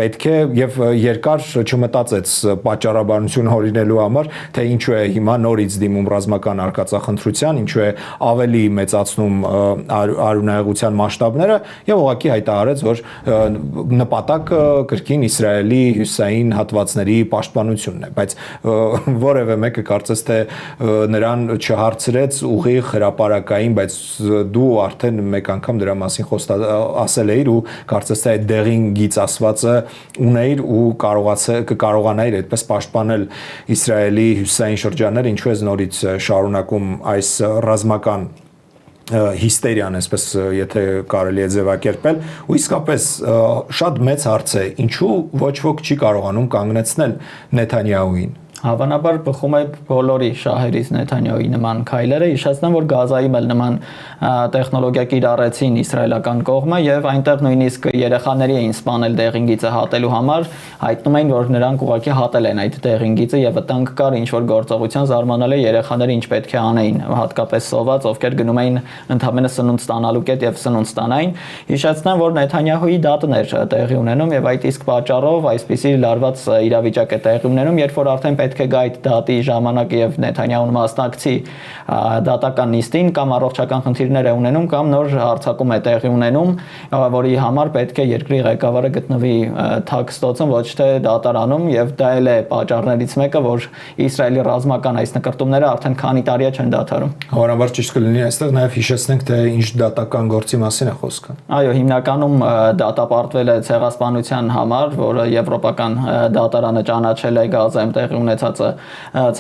պետք է եւ երկար չմտածեց պատճառաբանություն հորինելու համար, թե ինչու է հիմա նորից դիմում ռազմական արկածախնդրության, ինչու է ավելի մեծացնում արունայողության մասշտաբները եւ ուղղակի հայտարարեց, որ նպատակը կրկին Իսրայելի հյուսային հատվածների պաշտպանությունն է, բայց որևէ մեկը կարծես թե նրան չհարցրեց ուղիղ հրապարակային, բայց դու արդեն մեկ անգամ դրա մասին ասել էիր ու կարծես թե այդ դեղին գիծ ասվածը ունեիր ու կարողանայիր այդպես պաշտպանել Իսրայելի հյուսիսային շրջանները, ինչու է նորից շարունակում այս ռազմական հիստերիան, այսպես եթե կարելի է ձևակերպել, ու իսկապես շատ մեծ հարց է, ինչու ոչ ոք չի կարողանում կանգնեցնել Նեթանյահուին։ Հավանաբար բխում է բոլորի շահերից Նեթանյահուի նման քայլերը, հիշեցնեմ, որ Գազայում էլ նման տեխնոլոգիա կիրառեցին իսրայելական կողմը եւ այնտեղ նույնիսկ երեխաների էին սպանել դեղինգիծը հատելու համար, հայտնում էին, որ նրանք ուղղակի հատել են այդ դեղինգիծը եւ վտանգ կար ինչ որ գործողության զարմանալի երեխաները ինչ պետք է անեին, հատկապես սոված, ովքեր գնում էին ընդհանրապես սնունդ ստանալու կետ եւ սնունդ ստանային։ Հիշեցնեմ, որ Նեթանյահուի դատն էր տեղի ունենում եւ այդ իսկ պատճառով այսպիսի լարված իրավիճակ է տեղի ունենում, երբ որ արդեն պետք է գա այդ դատի ժամանակը եւ Նեթանյահուն մասնակցի դատական նիստին կամ առողջական խնդիրներ է ունենում կամ նոր հարձակում է տեղի ունենում, որի համար պետք է երկրի ղեկավարը գտնվի թաքստոցում, ոչ թե դատարանում եւ դա էլ է պատճառներից մեկը, որ Իսրայելի ռազմական այս նկարտումները արդեն քանի տարի է չեն դադարում։ Հավանաբար ճիշտ կլինի այստեղ նաեւ հիշեցնենք, թե ինչ դատական գործի մասին է խոսքը։ Այո, հիմնականում դատապարտվել է ցեղասպանության համար, որը եվրոպական դատարանը ճանաչել է Գազայում տեղի ունեցածը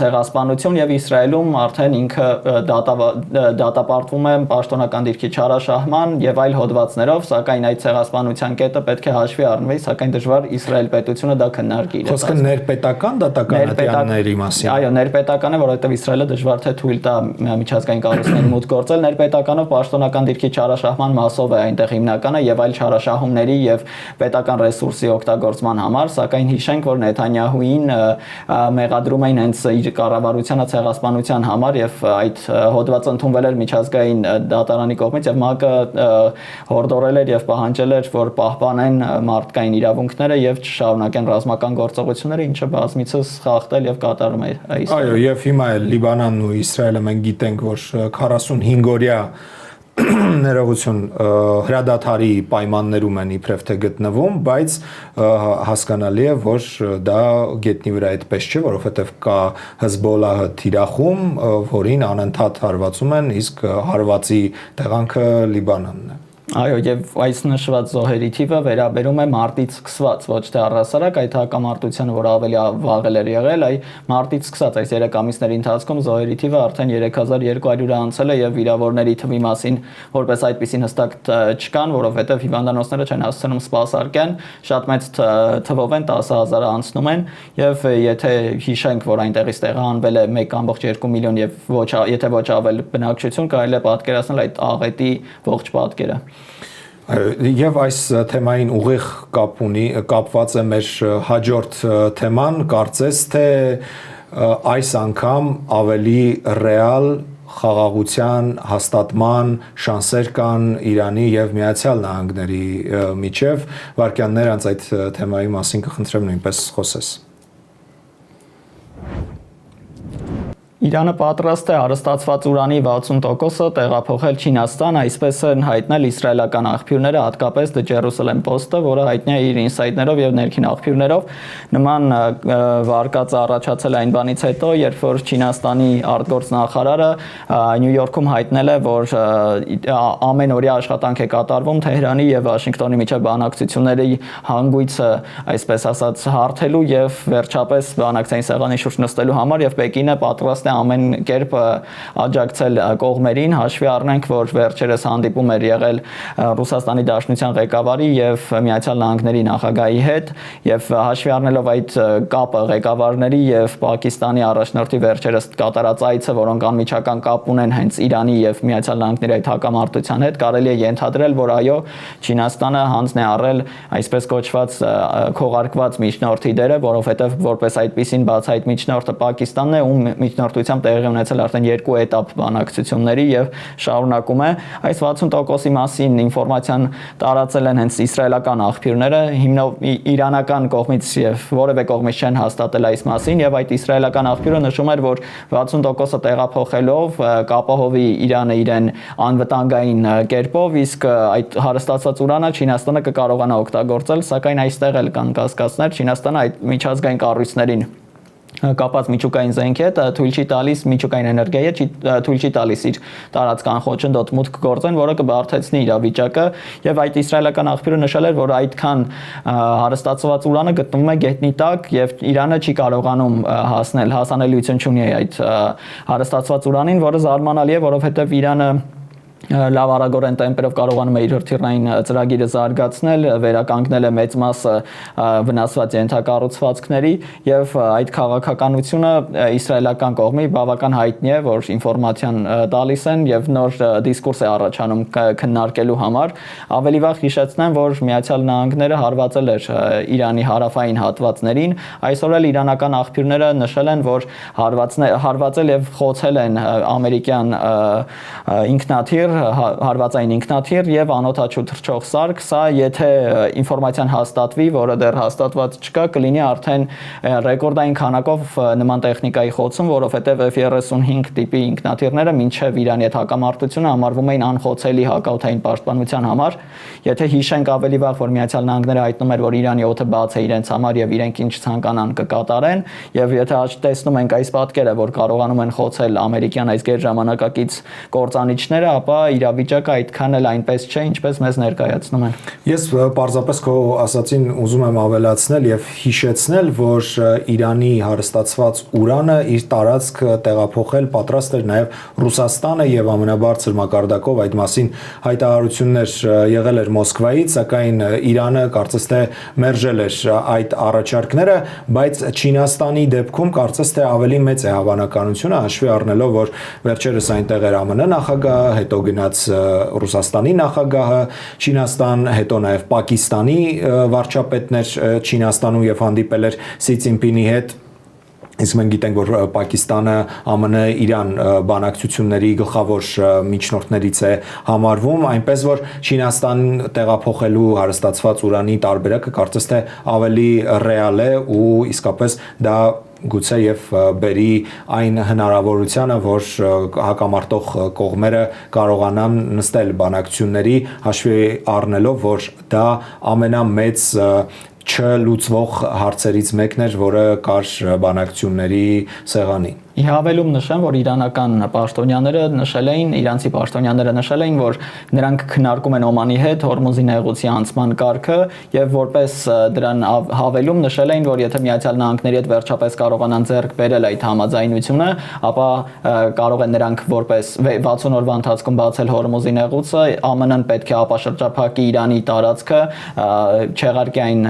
ցեղասպանություն եւ Իսրայելում արդեն ինքը դատապարտվում է պաշտոնական դիրքի չարաշահման եւ այլ հոդվածներով, սակայն այդ ցեղասպանության կետը պետք է հաշվի առնվի, սակայն դժվար Իսրայել պետությունը դա քննարկի։ Խոսքը ներպետական դատականների մասին։ Այո, ներպետական է, որովհետեւ Իսրայելը դժվար թե թույլ տա միջազգային կառույցներին մուտք գործել, ներպետականով պաշտոնական դիրքի չարաշահման մասով է այնտեղ հիմնականը եւ այլ չարաշահումների եւ պետական ռեսուրսի օգտագործման համար, սակայն հիշենք, որ Նեթանյահուին մեղադրում էին հենց իր կառավարությանը ցեղասպանության համար եւ այդ հոդվածը ընդունվել էր միջազգային դատարանի կողմից եւ ՄԱԿ-ը հորդորել էր եւ պահանջել էր, որ պահպանեն մարդկային իրավունքները եւ չշարունակեն ռազմական գործողությունները, ինչը բազմիցս խախտել եւ կատարում է Իսրայելը։ Այո, եւ հիմա էլ Լիբանանն ու Իսրայելը մենք գիտենք, որ 45-օրյա ներողություն հրադադարի պայմաններում են իբրև թե գտնվում, բայց հասկանալի է, որ դա գետնի վրա այդպես չէ, որովհետև կա Հեզբոլահը թիրախում, որին անընդհատ հարվածում են, իսկ հարվածի տեղանքը Լիբանանն է։ Այո, եւ այս նշված զոհերի թիվը վերաբերում է մարտից սկսված, ոչ թե առհասարակ այդ հակամարտությունը, որ ավելի վաղ էր եղել, այ մարտից սկսած այս 3 ամիսների ընթացքում զոհերի թիվը արդեն 3200-ը անցել է եւ վիրավորների թվի մասին որպես այդպեսին հստակ չկան, որովհետեւ հիվանդանոցները չեն հասցնում սպասարկեն, շատ մեծ թվով են 10000-ը անցնում են եւ եթե հիշենք, որ այնտեղից տեղահանվել է 1.2 միլիոն եւ եթե ոչ ավել բնակչություն, կարելի է պատկերացնել այդ աղետի ողջ պատկերը։ Եվ այս թեմային ուղիղ կապված է մեր հաջորդ թեման, կարծես թե այս անգամ ավելի ռեալ խաղաղության հաստատման շանսեր կան Իրանի եւ Միացյալ Նահանգների միջև, վարքյաններ անց այդ թեմայի մասին կխնդրեմ նույնպես խոսես։ Իրանը պատրաստ է հարստացված ուրանի 60%-ը տեղափոխել Չինաստան, այսպես են հայտնել իսրայելական աղբյուրները, հատկապես The Jerusalem Post-ը, որը հայտնի է իր ինսայդներով եւ ներքին աղբյուրներով։ Նման վարկածը առաջացել է այն բանից հետո, երբ որ Չինաստանի արտգործնախարարը Նյու Յորքում հայտնել է, որ ամենօրյա աշխատանք է կատարվում Թեհրանի եւ Վաշինգտոնի միջև բանակցությունների հանգույցը, այսպես ասած, հարթելու եւ վերջապես բանակցային սեղանի շուրջ նստելու համար եւ Պեկինը պատրաստ ամեն կերպ աջակցել կողմերին, հաշվի առնենք, որ վերջերս հանդիպում էր եղել Ռուսաստանի Դաշնության ղեկավարի եւ Միացյալ Նահանգների նախագահի հետ եւ հաշվի առնելով այդ կապը ղեկավարների եւ Պակիստանի առաջնորդի վերջերս կատարած այցը, որոնք անմիջական կապ ունեն հենց Իրանի եւ Միացյալ Նահանգների այդ հակամարտության հետ, կարելի է ենթադրել, որ այո, Չինաստանը հանձն է առել այսպես կոչված քողարկված միջնորդի դերը, որովհետեւ որպես այդպիսին բացահայտ միջնորդը Պակիստանն է, ում միջնորդությամբ տեղի ունեցել արդեն 2 էտապ բանակցությունների եւ շարունակում է։ Այս 60%-ի մասին ինֆորմացիան տարածել են հենց իսրայելական աղբյուրները, իրանական կողմից եւ որևէ կողմից չեն հաստատել այս մասին եւ այդ իսրայելական աղբյուրը նշում էր, որ 60%-ը տեղափոխելով կապահովի Իրանը իրեն անվտանգային կերպով, իսկ այդ հարստացված ուրանը Չինաստանը կկարողանա օգտագործել, սակայն այստեղ էլ կան կասկածներ, Չինաստանը այդ միջազգային կառույցներին կապած միջուկային զենքի հետ թույլ չի տալիս միջուկային էներգիայի թույլ չի տալիս իր տարածքան խոչընդոտ մուտք գործեն, որը կբարթեցնի իրավիճակը եւ այդ իսրայելական աղբյուրը նշել էր, որ այդքան հարստացված ուրանը գտնվում է գետնի տակ եւ Իրանը չի կարողանում հասնել, հասանելիություն չունի այդ հարստացված ուրանին, որը զարմանալի է, որովհետեւ Իրանը լավ արագորեն տեմպերով կարողանում է իր հրթիռային ծրագիրը զարգացնել, վերականգնել է մեծ մասը վնասված ենթակառուցվածքների եւ այդ քաղաքականությունը իսրայելական կողմի բավական հայտնի է, որ ինֆորմացիան տալիս են եւ նոր դիսկուրս է առաջանում քննարկելու համար։ Ավելի վաղ հիշեցնեմ, որ Միացյալ Նահանգները հարվածել էր Իրանի հարավային հատվածներին, այսօր էլ իրանական աղբյուրները նշել են, որ հարվածել եւ խոցել են ամերիկյան ինքնաթիռ հարվածային ինքնաթիռ եւ անօդաչու թռչող սարք, սա եթե ինֆորմացիան հաստատվի, որը դեռ հաստատված չկա, կլինի արդեն ռեկորդային քանակով նման տեխնիկայի խոցում, որովհետեւ F-35 տիպի ինքնաթիռները մինչեւ Իրանի հետ հակամարտությունը համարվում էին անխոցելի հակաօդային պաշտպանության համար։ Եթե հիշենք ավելի վաղ, որ Միացյալ Նահանգները հայտնում էր, որ Իրանի օդը բաց է իրենց համար եւ իրենք ինչ ցանկանան կկատարեն, եւ եթե տեսնում ենք այս պատկերը, որ կարողանում են խոցել ամերիկյան այս գերժամանակակից կործանիչները, ապա իրավիճակը այդքան էլ այնպես չէ, ինչպես մեզ ներկայացնում են։ Ես պարզապես քո ասացին ուզում եմ ավելացնել եւ հիշեցնել, որ Իրանի հարստացված ուրանը իր տարածք տեղափոխել պատրաստ էր նաեւ Ռուսաստանը եւ ամենաբարձր մակարդակով այդ մասին հայտարարություններ եղել էր Մոսկվայից, սակայն Իրանը կարծես թե մերժել էր այդ առաջարկները, բայց Չինաստանի դեպքում կարծես թե ավելի մեծ է հավանականությունը, հաշվի առնելով, որ վերջերս այնտեղ էր ԱՄՆ նախագահը, հետո գնաց Ռուսաստանի նախագահը, Չինաստան, հետո նաև Պակիստանի վարչապետն էր Չինաստանում եւ հանդիպել էր Սի Ցինպինի հետ։ Իսկ մենք գիտենք, որ Պակիստանը ԱՄՆ-Իրան բանակցությունների գլխավոր միջնորդներից է համարվում, այնպես որ Չինաստան տեղափոխելու հարստացված ուրանի տարբերակը կարծես թե ավելի ռեալ է ու իսկապես դա գուցե եւ բերի այն հնարավորությանը, որ հակամարտող կողմերը կարողանան նստել բանակցությունների, հաշվի առնելով, որ դա ամենամեծ չլուծվող հարցերից մեկն էր, որը կար բանակցությունների սեղանին։ Հավելում նշեմ, որ իրանական պաշտոնյաները նշել էին, իրանցի պաշտոնյաները նշել էին, որ նրանք քննարկում են Օմանի հետ Հորմուզի նեղուցի անցման կարգը եւ որպես դրան հավելում նշել էին, որ եթե Միացյալ Նահանգների հետ վերջապես կարողանան ձեռք բերել այդ համաձայնությունը, ապա կարող են նրանք որպես 60 օրվա ընթացքում բացել Հորմուզի նեղուցը, ԱՄՆ-ն պետք է ապաշրջափակի Իրանի տարածքը, չեղարկի այն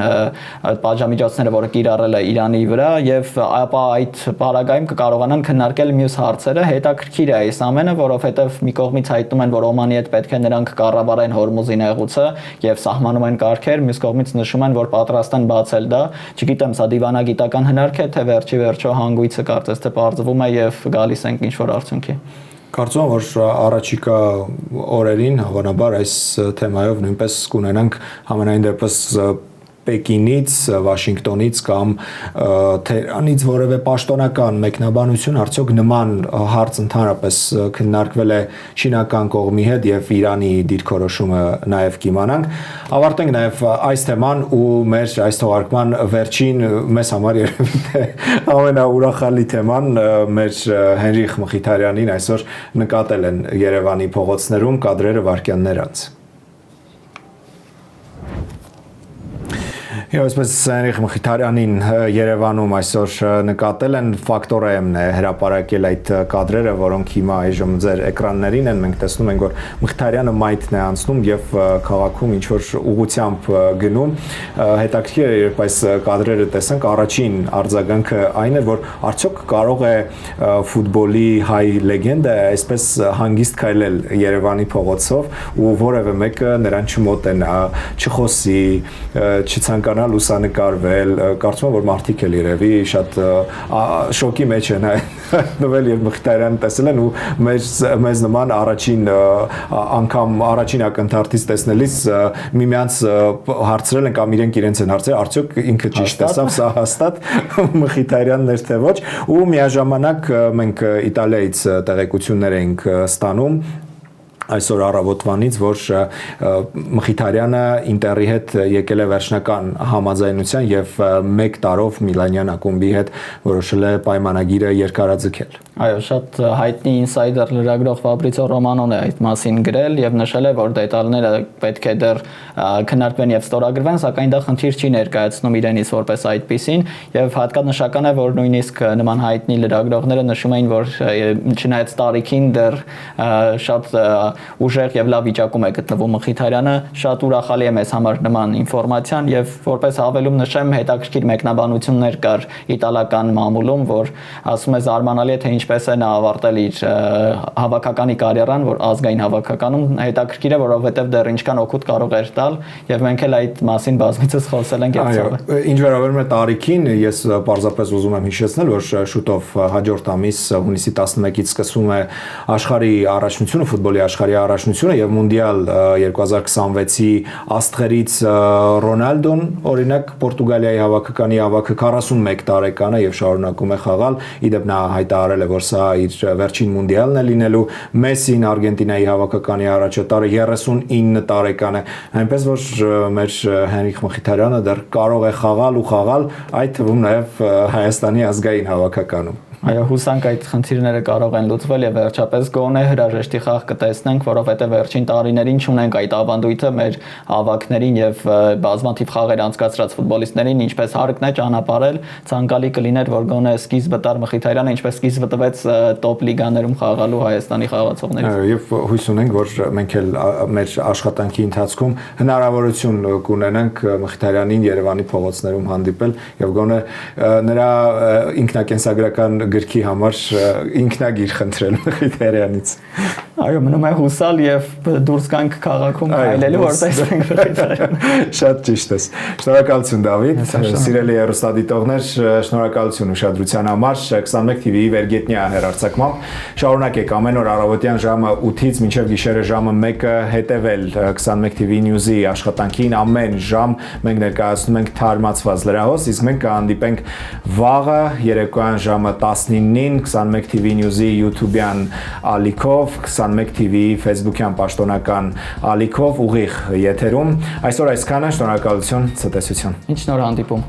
պատժամիջոցները, որը կիրառել է Իրանի վրա եւ ապա այդ պարագայում կկարողանան քննարկել մյուս հարցերը, հետաքրքիր է այս ամենը, որովհետև մի կողմից հայտնում են, որ Օմանի հետ պետք է նրանք կառավարեն Հորմուզի նեղուցը եւ սահմանում են կարգեր, մյուս կողմից նշում են, որ պատրաստ են բացել դա։ Չգիտեմ, սա դիվանագիտական հնարք է, թե վերջի վերջո հանգույցը կարծես թե պարզվում է եւ գալիս ենք ինչ-որ արդյունքի։ Կարծում եմ, որ առաջիկա օրերին հավանաբար այս թեմայով նույնպես կունենանք համենայն դեպս Պեկինից, Վաշինգտոնից կամ Թեհրանից որևէ պաշտոնական մեկնաբանություն, արդյոք նման հարց ընդհանրապես քննարկվել է չինական կողմի հետ եւ Իրանի դիրքորոշումը նաեւ կիմանանք։ Ավարտենք նաեւ այս թեման ու մեր այս թողարկման վերջին մեզ համար երևի թե ամենաուրախալի թեման մեր Հենրիխ Մխիթարյանին այսօր նկատել են Երևանի փողոցներում կադրերը վայրկյաններ անց։ Եվ այսպես Հենրիխ Մխիթարյանին Երևանում այսօր նկատել են, Ֆակտոր AM-ն է հրապարակել այդ կադրերը, որոնք հիմա այժմ ձեր էկրաններին են, մենք տեսնում ենք, որ Մխիթարյանը մայթն է անցնում եւ քաղաքում ինչ-որ ուղղությամբ գնում։ Հետաքրքիր է, երբ այս կադրերը տեսանք, առաջին արձագանքը այն է, որ արդյոք կարող է ֆուտբոլի հայ լեգենդը այսպես հանգիստ քայլել Երևանի փողոցով ու որևէ մեկը նրան չմոտենա, չխոսի, չցանկանա լուսանկարվել, կարծում եմ, որ մարդիկ էլ երևի շատ շոկի մեջ են հայտնվել եւ Մխիթարյանն տեսել են ու մեզ նման առաջին անգամ առաջին ակնթարթից տեսնելիս միմյանց հարցրել են կամ իրենց են հարցրել, արդյոք ինքը ճիշտ տեսավ, սա հաստատ Մխիթարյանն էր թե ոչ, ու միաժամանակ մենք Իտալիայից տեղեկություններ էինք ստանում այսօր առավոտվանից, որ Մխիթարյանը Ինտերի հետ եկել է վերջնական համաձայնության եւ 1 տարով Միլանյան ակումբի հետ որոշել է պայմանագիրը երկարաձգել։ Այո, շատ հայտնի ինսայդեր լրագրող Ֆաբրիցիո Ռոմանոն է այդ մասին գրել եւ նշել է, որ դետալները պետք է դեռ քննարկվեն եւ ստորագրվեն, սակայն դա խնդիր չի ներկայացնում իրենից որպես այդպիսին եւ հատկանշական է, որ նույնիսկ նման հայտնի լրագրողները նշում էին, որ չնայած տարիքին դեռ շատ ուժեղ եւ լավ վիճակում է գտնվում Մխիթարյանը, շատ ուրախալի է մեզ համար նման ինֆորմացիան եւ որպես հավելում նշեմ, հետաքրքիր մեկնաբանություններ կար իտալական մամուլում, որ ասում է զարմանալի է թե ինչպես է նա ավարտել իր հավաքականի կարիերան, որ ազգային հավաքականում հետաքրքիր է, որովհետեւ դեռ ինչքան օգուտ կարող էր տալ եւ մենք էլ այդ մասին բազմիցս խոսել ենք Այո, ինչ վերաբերում է տարիքին, ես պարզապես ուզում եմ հիշեցնել, որ շուտով հաջորդ ամիս հունիսի 11-ից սկսվում է աշխարհի առաջնությունը, ֆուտբոլի աշխարհի առաջնությունը եւ մունդիալ 2026-ի աստղերից Ռոնալդոն, օրինակ Պորտուգալիայի հավաքականի հավաքը 41 տարեկան է եւ շարունակում է խաղալ։ Իդեպ նա հայտարարել է, որ սա իր վերջին մունդիալն է լինելու։ Մեսին Արգենտինայի հավաքականի առաջատարը 39 տարեկան է, այնպես որ մեր Հենրիխ Մխիթարյանը դեռ կարող է խաղալ ու խաղալ, այդ թվում նաև Հայաստանի ազգային հավաքականում։ Այո, հուսանք այդ խնդիրները կարող են լուծվել եւ վերջապես գոնե հրաժեշտի խաղ կտեսնենք, որովհետեւ վերջին տարիներին չունենք այդ ավանդույթը մեր ավակներին եւ բազմաթիվ խաղեր անցկացրած ֆուտբոլիստներին, ինչպես հարկն է ճանապարհել, ցանկալի կլիներ, որ գոնե սկիզբը տար Մխիթարյանը, ինչպես սկիզբը տվեց տոպ լիգաներում խաղալու Հայաստանի խաղացողներին։ Եվ հույս ունենք, որ մենք էլ մեր աշխատանքի ընթացքում հնարավորություն կունենանք Մխիթարյանին Երևանի փողոցներում հանդիպել եւ գոնե նրա ինքնակենսագրական գրքի համար ինքնագիր խնդրել Մխիթարյանից։ Այո, մնում է հուսալ եւ դուրս գանք քաղաքում այլելու, որ տեսնենք Մխիթարյանը։ Շատ ճիշտ ես։ Շնորհակալություն Դավիթ, սիրելի հեռուստադիտողներ, շնորհակալություն ուշադրության համար։ 21 TV-ի վերգետնյա հեռարձակմամբ շարունակեք ամեն օր առավոտյան ժամը 8-ից մինչև գիշերը ժամը 1-ը հետևել 21 TV News-ի աշխատանքին ամեն ժամ մենք ներկայացնում ենք թարմացված լրահոս, իսկ մենք կհանդիպենք վաղը երեկոյան ժամը 19-ին 21 TV News-ի YouTube-յան ալիքով, 21 TV-ի Facebook-յան պաշտոնական ալիքով ուղիղ եթերում։ Այսօր այսքանը, շնորհակալություն, ցտեսություն։ Ինչ նոր հանդիպում։